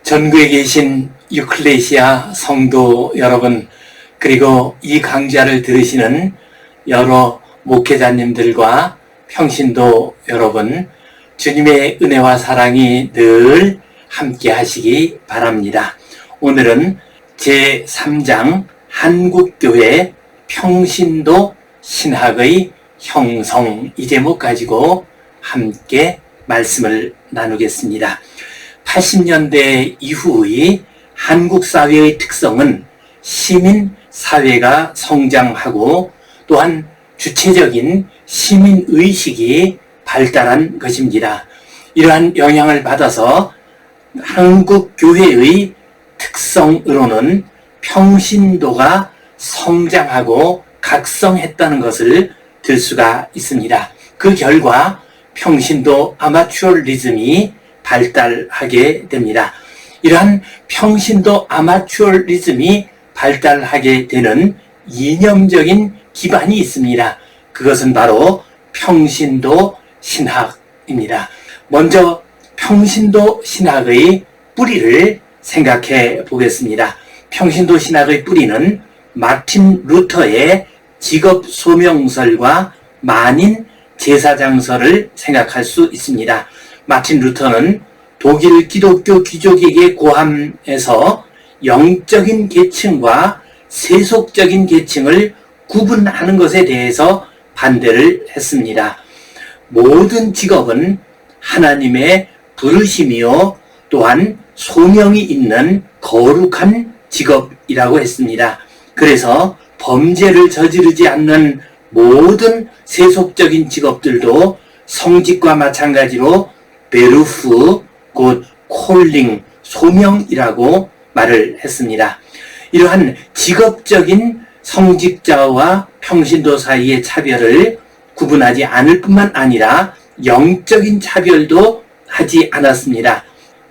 전국에 계신 유클레시아 성도 여러분, 그리고 이 강좌를 들으시는 여러 목회자님들과 평신도 여러분, 주님의 은혜와 사랑이 늘 함께 하시기 바랍니다. 오늘은 제3장 한국교회 평신도 신학의 형성, 이 제목 가지고 함께 말씀을 나누겠습니다. 80년대 이후의 한국 사회의 특성은 시민사회가 성장하고 또한 주체적인 시민의식이 발달한 것입니다. 이러한 영향을 받아서 한국 교회의 특성으로는 평신도가 성장하고 각성했다는 것을 들 수가 있습니다. 그 결과 평신도 아마추어리즘이 발달하게 됩니다. 이러한 평신도 아마추어리즘이 발달하게 되는 이념적인 기반이 있습니다. 그것은 바로 평신도 신학입니다. 먼저 평신도 신학의 뿌리를 생각해 보겠습니다. 평신도 신학의 뿌리는 마틴 루터의 직업 소명설과 만인 제사장설을 생각할 수 있습니다. 마틴 루터는 독일 기독교 귀족에게 고함해서 영적인 계층과 세속적인 계층을 구분하는 것에 대해서 반대를 했습니다. 모든 직업은 하나님의 부르심이요 또한 소명이 있는 거룩한 직업이라고 했습니다. 그래서 범죄를 저지르지 않는 모든 세속적인 직업들도 성직과 마찬가지로 베루프, 곧 콜링, 소명이라고 말을 했습니다. 이러한 직업적인 성직자와 평신도 사이의 차별을 구분하지 않을 뿐만 아니라 영적인 차별도 하지 않았습니다.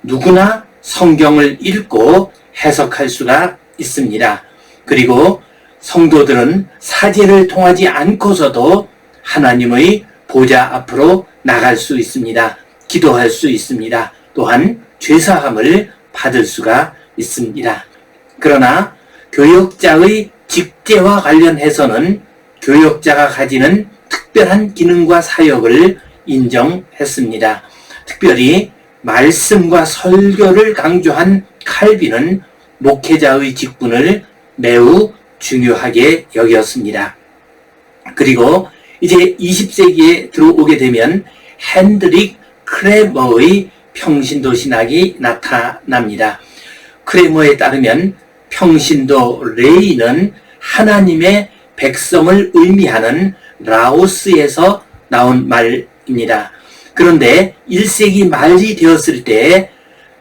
누구나 성경을 읽고 해석할 수가 있습니다. 그리고 성도들은 사제를 통하지 않고서도 하나님의 보좌 앞으로 나갈 수 있습니다. 기도할 수 있습니다. 또한 죄사함을 받을 수가 있습니다. 그러나 교역자의 직제와 관련해서는 교역자가 가지는 특별한 기능과 사역을 인정했습니다. 특별히 말씀과 설교를 강조한 칼빈은 목회자의 직분을 매우 중요하게 여겼습니다. 그리고 이제 20세기에 들어오게 되면 핸드릭 크레머의 평신도 신학이 나타납니다. 크레머에 따르면 평신도 레이는 하나님의 백성을 의미하는 라오스에서 나온 말입니다. 그런데 1세기 말이 되었을 때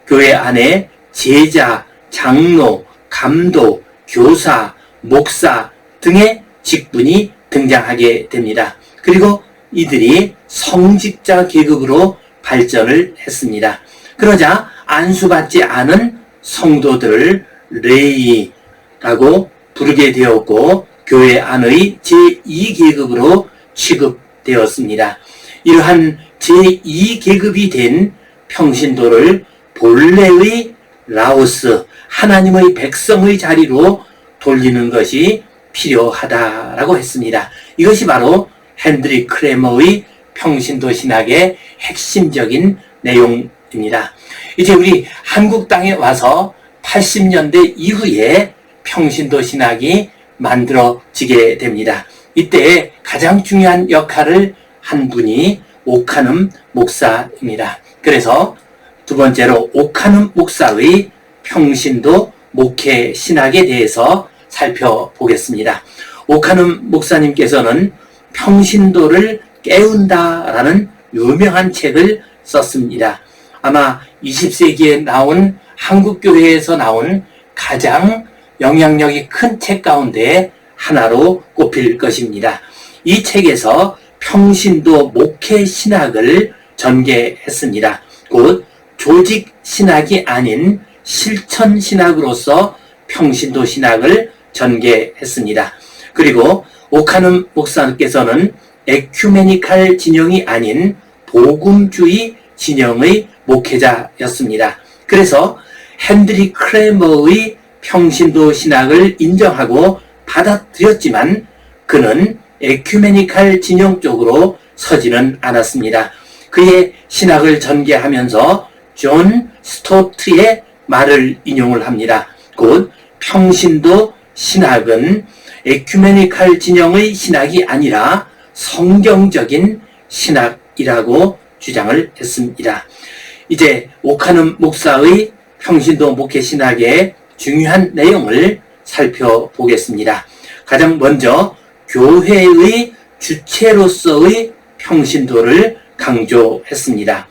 교회 안에 제자, 장로, 감독, 교사, 목사 등의 직분이 등장하게 됩니다. 그리고 이들이 성직자 계급으로 발전을 했습니다. 그러자 안수받지 않은 성도들을 레이라고 부르게 되었고 교회 안의 제2계급으로 취급되었습니다. 이러한 제2계급이 된 평신도를 본래의 라오스, 하나님의 백성의 자리로 돌리는 것이 필요하다라고 했습니다. 이것이 바로 핸드릭 크레머의 평신도 신학의 핵심적인 내용입니다. 이제 우리 한국 땅에 와서 80년대 이후에 평신도 신학이 만들어지게 됩니다. 이때 가장 중요한 역할을 한 분이 오카눔 목사입니다. 그래서 두 번째로 오카눔 목사의 평신도 목회 신학에 대해서 살펴보겠습니다. 오카눔 목사님께서는 평신도를 깨운다라는 유명한 책을 썼습니다. 아마 20세기에 나온 한국교회에서 나온 가장 영향력이 큰 책 가운데 하나로 꼽힐 것입니다. 이 책에서 평신도 목회 신학을 전개했습니다. 곧 조직 신학이 아닌 실천 신학으로서 평신도 신학을 전개했습니다. 그리고 오카눔 목사께서는 에큐메니칼 진영이 아닌 복음주의 진영의 목회자였습니다. 그래서 핸드리 크레머의 평신도 신학을 인정하고 받아들였지만 그는 에큐메니칼 진영 쪽으로 서지는 않았습니다. 그의 신학을 전개하면서 존 스토트의 말을 인용을 합니다. 곧 평신도 신학은 에큐메니칼 진영의 신학이 아니라 성경적인 신학이라고 주장을 했습니다. 이제 오카눔 목사의 평신도 목회 신학의 중요한 내용을 살펴보겠습니다. 가장 먼저 교회의 주체로서의 평신도를 강조했습니다.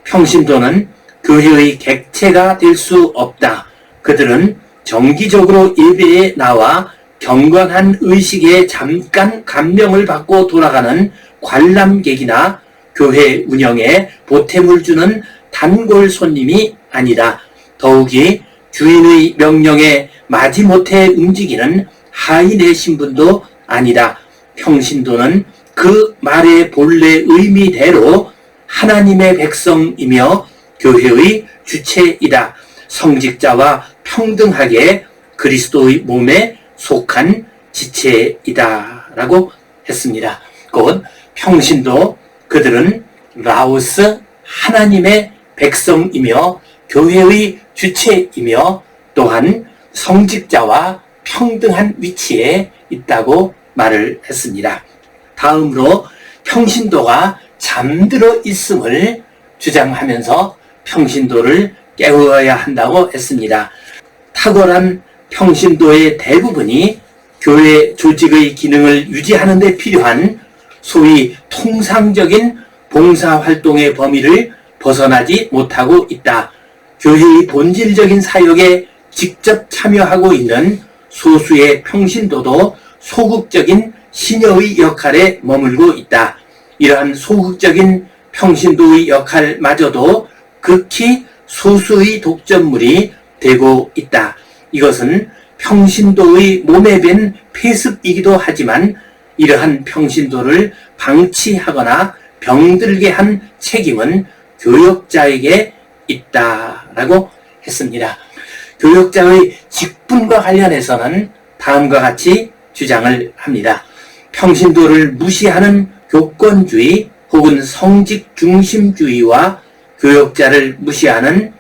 평신도는 교회의 객체가 될 수 없다. 그들은 정기적으로 예배에 나와 경건한 의식에 잠깐 감명을 받고 돌아가는 관람객이나 교회 운영에 보탬을 주는 단골 손님이 아니다. 더욱이 주인의 명령에 마지못해 움직이는 하인의 신분도 아니다. 평신도는 그 말의 본래 의미대로 하나님의 백성이며 교회의 주체이다. 성직자와 평등하게 그리스도의 몸에 속한 지체이다 라고 했습니다. 곧 평신도 그들은 라오스 하나님의 백성이며 교회의 주체이며 또한 성직자와 평등한 위치에 있다고 말을 했습니다. 다음으로 평신도가 잠들어 있음을 주장하면서 평신도를 깨워야 한다고 했습니다. 탁월한 평신도의 대부분이 교회 조직의 기능을 유지하는 데 필요한 소위 통상적인 봉사활동의 범위를 벗어나지 못하고 있다. 교회의 본질적인 사역에 직접 참여하고 있는 소수의 평신도도 소극적인 신여의 역할에 머물고 있다. 이러한 소극적인 평신도의 역할마저도 극히 소수의 독점물이 되고 있다. 이것은 평신도의 몸에 밴 폐습이기도 하지만 이러한 평신도를 방치하거나 병들게 한 책임은 교역자에게 있다라고 했습니다. 교역자의 직분과 관련해서는 다음과 같이 주장을 합니다. 평신도를 무시하는 교권주의 혹은 성직 중심주의와 교역자를 무시하는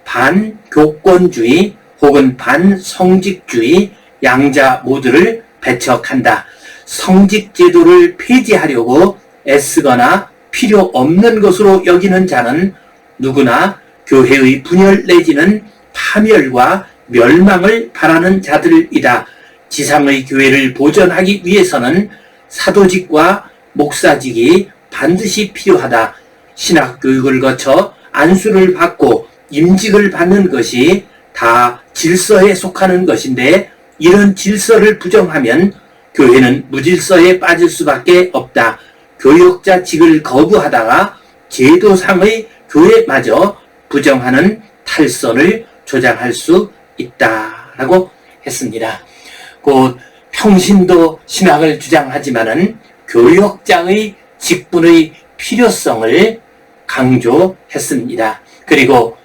반교권주의 혹은 반성직주의 양자 모두를 배척한다. 성직제도를 폐지하려고 애쓰거나 필요 없는 것으로 여기는 자는 누구나 교회의 분열 내지는 파멸과 멸망을 바라는 자들이다. 지상의 교회를 보존하기 위해서는 사도직과 목사직이 반드시 필요하다. 신학교육을 거쳐 안수를 받고 임직을 받는 것이 다 질서에 속하는 것인데 이런 질서를 부정하면 교회는 무질서에 빠질 수밖에 없다. 교역자직을 거부하다가 제도상의 교회마저 부정하는 탈선을 조장할 수 있다라고 했습니다. 곧 평신도 신학을 주장하지만은 교역자의 직분의 필요성을 강조했습니다. 그리고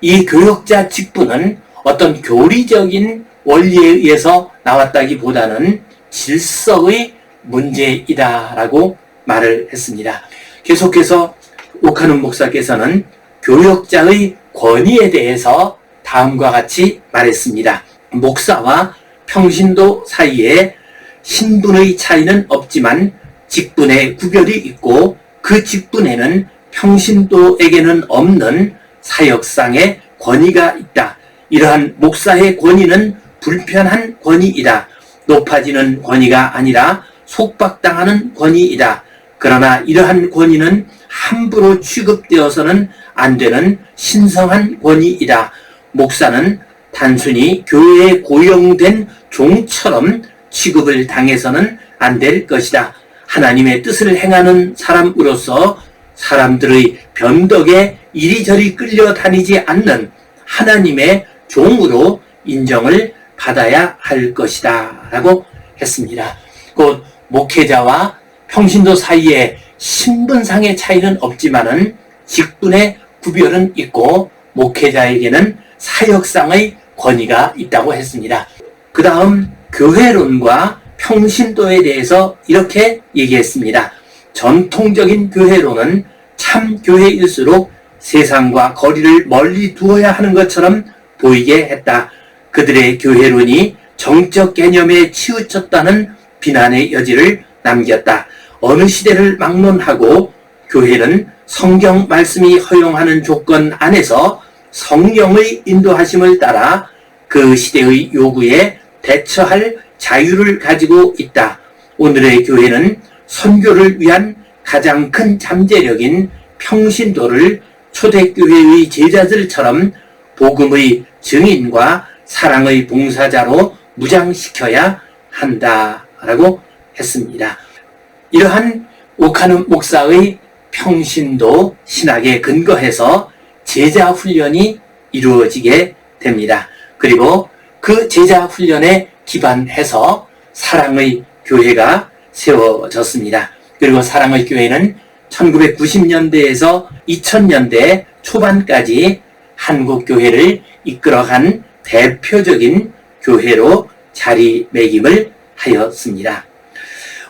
이 교역자 직분은 어떤 교리적인 원리에 의해서 나왔다기보다는 질서의 문제이다라고 말을 했습니다. 계속해서 오카눔 목사께서는 교역자의 권위에 대해서 다음과 같이 말했습니다. 목사와 평신도 사이에 신분의 차이는 없지만 직분의 구별이 있고 그 직분에는 평신도에게는 없는 사역상의 권위가 있다. 이러한 목사의 권위는 불편한 권위이다. 높아지는 권위가 아니라 속박당하는 권위이다. 그러나 이러한 권위는 함부로 취급되어서는 안 되는 신성한 권위이다. 목사는 단순히 교회에 고용된 종처럼 취급을 당해서는 안 될 것이다. 하나님의 뜻을 행하는 사람으로서 사람들의 변덕에 이리저리 끌려다니지 않는 하나님의 종으로 인정을 받아야 할 것이다 라고 했습니다. 곧 목회자와 평신도 사이에 신분상의 차이는 없지만은 직분의 구별은 있고 목회자에게는 사역상의 권위가 있다고 했습니다. 그 다음 교회론과 평신도에 대해서 이렇게 얘기했습니다. 전통적인 교회론은 참 교회일수록 세상과 거리를 멀리 두어야 하는 것처럼 보이게 했다. 그들의 교회론이 정적 개념에 치우쳤다는 비난의 여지를 남겼다. 어느 시대를 막론하고 교회는 성경 말씀이 허용하는 조건 안에서 성령의 인도하심을 따라 그 시대의 요구에 대처할 자유를 가지고 있다. 오늘의 교회는 선교를 위한 가장 큰 잠재력인 평신도를 초대교회의 제자들처럼 복음의 증인과 사랑의 봉사자로 무장시켜야 한다라고 했습니다. 이러한 오카누 목사의 평신도 신학에 근거해서 제자 훈련이 이루어지게 됩니다. 그리고 그 제자 훈련에 기반해서 사랑의 교회가 세워졌습니다. 그리고 사랑의 교회는 1990년대에서 2000년대 초반까지 한국 교회를 이끌어간 대표적인 교회로 자리매김을 하였습니다.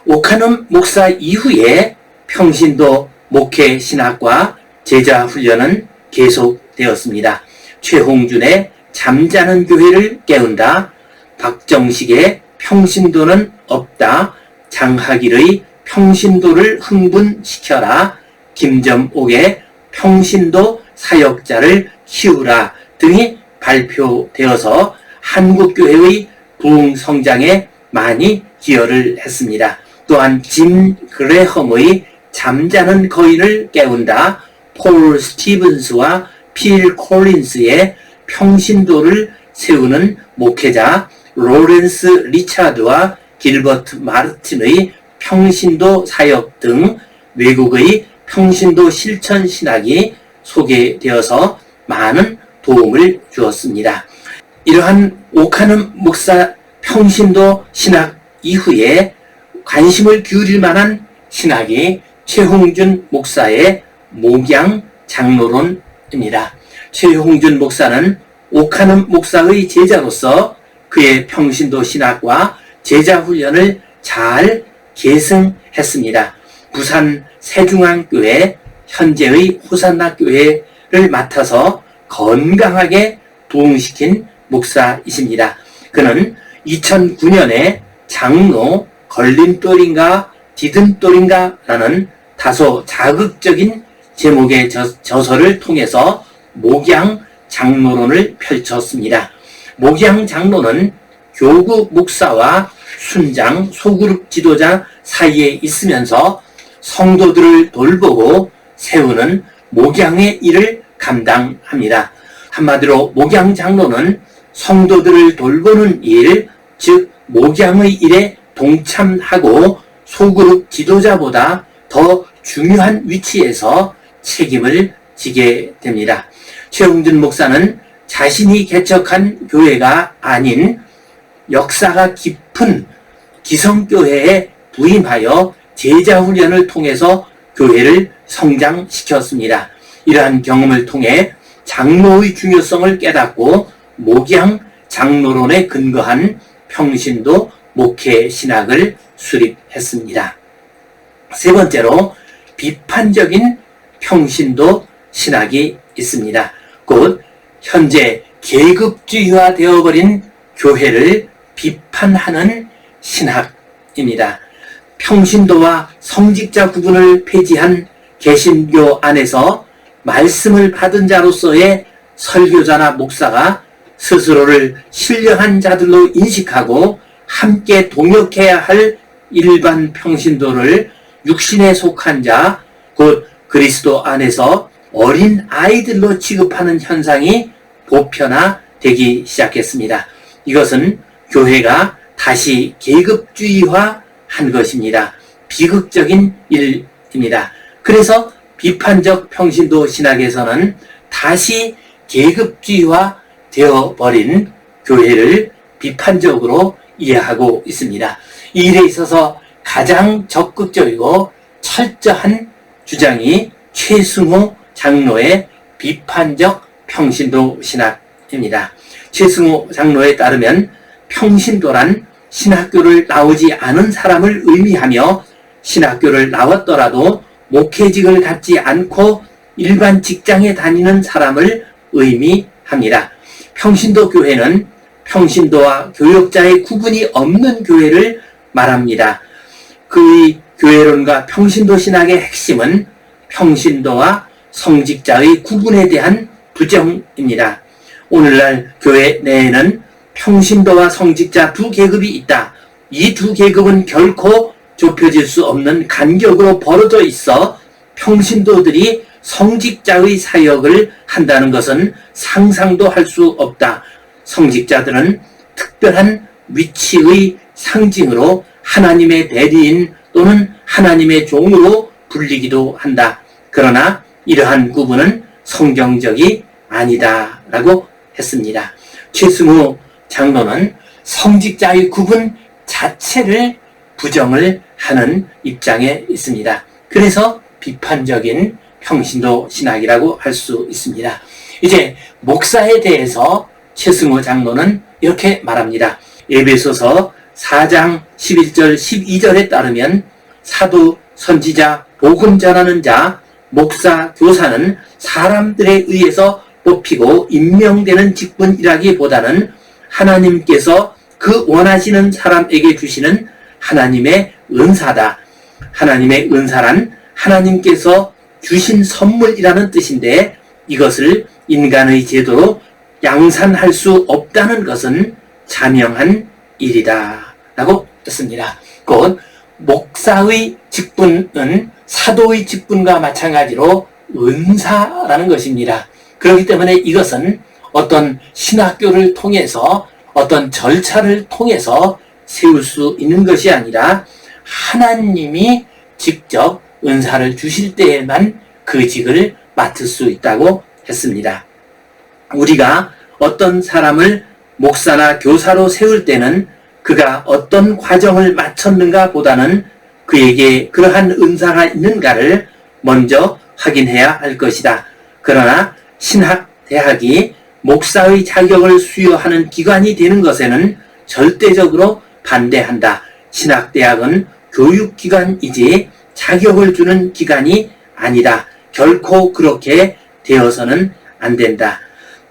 오카눔 목사 이후에 평신도 목회 신학과 제자 훈련은 계속되었습니다. 최홍준의 잠자는 교회를 깨운다, 박정식의 평신도는 없다, 장학일의 평신도를 흥분시켜라, 김점옥의 평신도 사역자를 키우라 등이 발표되어서 한국교회의 부흥 성장에 많이 기여를 했습니다. 또한 짐 그레험의 잠자는 거인을 깨운다, 폴 스티븐스와 필 콜린스의 평신도를 세우는 목회자 로렌스 리차드와 길버트 마르틴의 평신도 사역 등 외국의 평신도 실천 신학이 소개되어서 많은 도움을 주었습니다. 이러한 오카눔 목사 평신도 신학 이후에 관심을 기울일 만한 신학이 최홍준 목사의 목양 장로론입니다. 최홍준 목사는 오카눔 목사의 제자로서 그의 평신도 신학과 제자 훈련을 잘 계승했습니다. 부산 세중앙교회 현재의 호산나 교회를 맡아서 건강하게 부흥시킨 목사이십니다. 그는 2009년에 장로 걸림돌인가 디딤돌인가 라는 다소 자극적인 제목의 저서를 통해서 목양 장로론을 펼쳤습니다. 목양 장로는 교구 목사와 순장 소그룹 지도자 사이에 있으면서 성도들을 돌보고 세우는 목양의 일을 감당합니다. 한마디로 목양 장로는 성도들을 돌보는 일, 즉 목양의 일에 동참하고 소그룹 지도자보다 더 중요한 위치에서 책임을 지게 됩니다. 최홍준 목사는 자신이 개척한 교회가 아닌 역사가 깊은 기성교회에 부임하여 제자훈련을 통해서 교회를 성장시켰습니다. 이러한 경험을 통해 장로의 중요성을 깨닫고 목양 장로론에 근거한 평신도 목회 신학을 수립했습니다. 세 번째로 비판적인 평신도 신학이 있습니다. 곧 현재 계급주의화 되어버린 교회를 비판하는 신학입니다. 평신도와 성직자 구분을 폐지한 개신교 안에서 말씀을 받은 자로서의 설교자나 목사가 스스로를 신령한 자들로 인식하고 함께 동역해야 할 일반 평신도를 육신에 속한 자, 곧 그리스도 안에서 어린 아이들로 취급하는 현상이 보편화되기 시작했습니다. 이것은 교회가 다시 계급주의화한 것입니다. 비극적인 일입니다. 그래서 비판적 평신도 신학에서는 다시 계급주의화 되어버린 교회를 비판적으로 이해하고 있습니다. 이 일에 있어서 가장 적극적이고 철저한 주장이 최승호 장로의 비판적 평신도 뜻입니다. 최승호 장로에 따르면 평신도란 신학교를 나오지 않은 사람을 의미하며 신학교를 나왔더라도 목회직을 갖지 않고 일반 직장에 다니는 사람을 의미합니다. 평신도 교회는 평신도와 교역자의 구분이 없는 교회를 말합니다. 그의 교회론과 평신도 신학의 핵심은 평신도와 성직자의 구분에 대한 부정입니다. 오늘날 교회 내에는 평신도와 성직자 두 계급이 있다. 이 두 계급은 결코 좁혀질 수 없는 간격으로 벌어져 있어 평신도들이 성직자의 사역을 한다는 것은 상상도 할 수 없다. 성직자들은 특별한 위치의 상징으로 하나님의 대리인 또는 하나님의 종으로 불리기도 한다. 그러나 이러한 구분은 성경적이 아니다 라고 했습니다. 최승호 장로는 성직자의 구분 자체를 부정을 하는 입장에 있습니다. 그래서 비판적인 평신도 신학이라고 할 수 있습니다. 이제 목사에 대해서 최승호 장로는 이렇게 말합니다. 에베소서 4장 11절 12절에 따르면 사도, 선지자, 복음 전하는 자, 목사, 교사는 사람들에 의해서 뽑히고 임명되는 직분이라기보다는 하나님께서 그 원하시는 사람에게 주시는 하나님의 은사다. 하나님의 은사란 하나님께서 주신 선물이라는 뜻인데 이것을 인간의 제도로 양산할 수 없다는 것은 자명한 일이다 라고 했습니다. 곧 목사의 직분은 사도의 직분과 마찬가지로 은사라는 것입니다. 그렇기 때문에 이것은 어떤 신학교를 통해서 어떤 절차를 통해서 세울 수 있는 것이 아니라 하나님이 직접 은사를 주실 때에만 그 직을 맡을 수 있다고 했습니다. 우리가 어떤 사람을 목사나 교사로 세울 때는 그가 어떤 과정을 마쳤는가 보다는 그에게 그러한 은사가 있는가를 먼저 확인해야 할 것이다. 그러나 신학대학이 목사의 자격을 수여하는 기관이 되는 것에는 절대적으로 반대한다. 신학대학은 교육기관이지 자격을 주는 기관이 아니다. 결코 그렇게 되어서는 안 된다.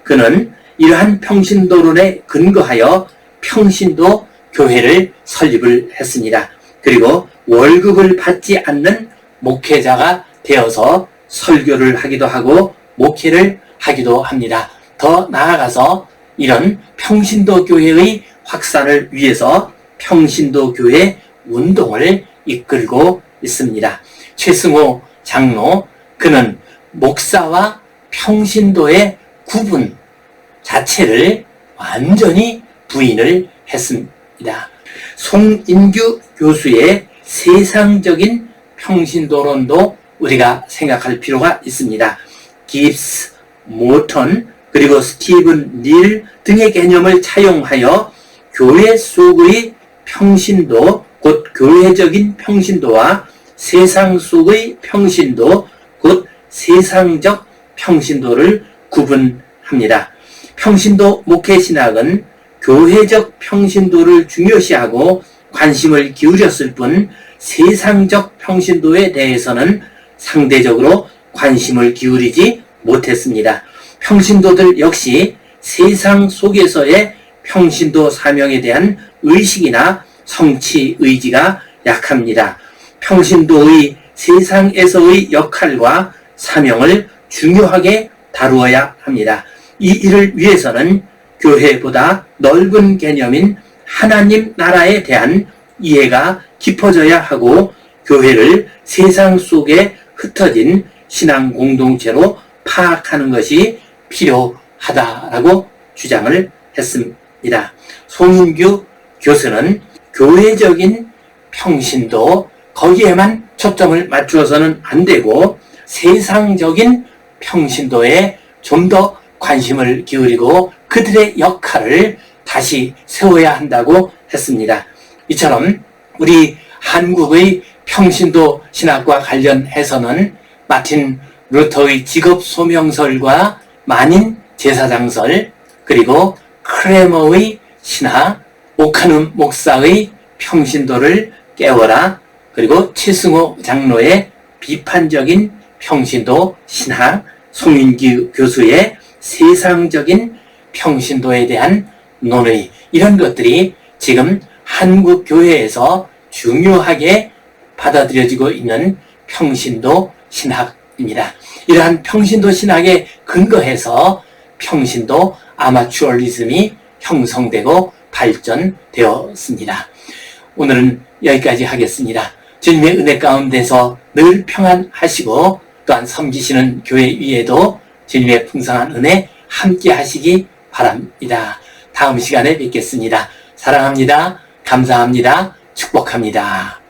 그는 이러한 평신도론에 근거하여 평신도 교회를 설립을 했습니다. 그리고 월급을 받지 않는 목회자가 되어서 설교를 하기도 하고 목회를 하기도 합니다. 더 나아가서 이런 평신도 교회의 확산을 위해서 평신도 교회 운동을 이끌고 있습니다. 최승호 장로, 그는 목사와 평신도의 구분 자체를 완전히 부인을 했습니다. 송인규 교수의 세상적인 평신도론도 우리가 생각할 필요가 있습니다. 깁스, 모턴, 그리고 스티븐 닐 등의 개념을 차용하여 교회 속의 평신도, 곧 교회적인 평신도와 세상 속의 평신도, 곧 세상적 평신도를 구분합니다. 평신도 목회신학은 교회적 평신도를 중요시하고 관심을 기울였을 뿐 세상적 평신도에 대해서는 상대적으로 관심을 기울이지 못했습니다. 평신도들 역시 세상 속에서의 평신도 사명에 대한 의식이나 성취 의지가 약합니다. 평신도의 세상에서의 역할과 사명을 중요하게 다루어야 합니다. 이 일을 위해서는 교회보다 넓은 개념인 하나님 나라에 대한 이해가 깊어져야 하고 교회를 세상 속에 흩어진 신앙 공동체로 파악하는 것이 필요하다라고 주장을 했습니다. 송인규 교수는 교회적인 평신도, 거기에만 초점을 맞추어서는 안 되고 세상적인 평신도에 좀 더 관심을 기울이고 그들의 역할을 다시 세워야 한다고 했습니다. 이처럼 우리 한국의 평신도 신학과 관련해서는 마틴 루터의 직업소명설과 만인 제사장설, 그리고 크레머의 신학, 오카눔 목사의 평신도를 깨워라, 그리고 최승호 장로의 비판적인 평신도 신학, 송윤기 교수의 세상적인 평신도에 대한 논의, 이런 것들이 지금 한국 교회에서 중요하게 받아들여지고 있는 평신도 신학입니다. 이러한 평신도 신학에 근거해서 평신도 아마추어리즘이 형성되고 발전되었습니다. 오늘은 여기까지 하겠습니다. 주님의 은혜 가운데서 늘 평안하시고 또한 섬기시는 교회 위에도 주님의 풍성한 은혜 함께 하시기 바랍니다. 다음 시간에 뵙겠습니다. 사랑합니다. 감사합니다. 축복합니다.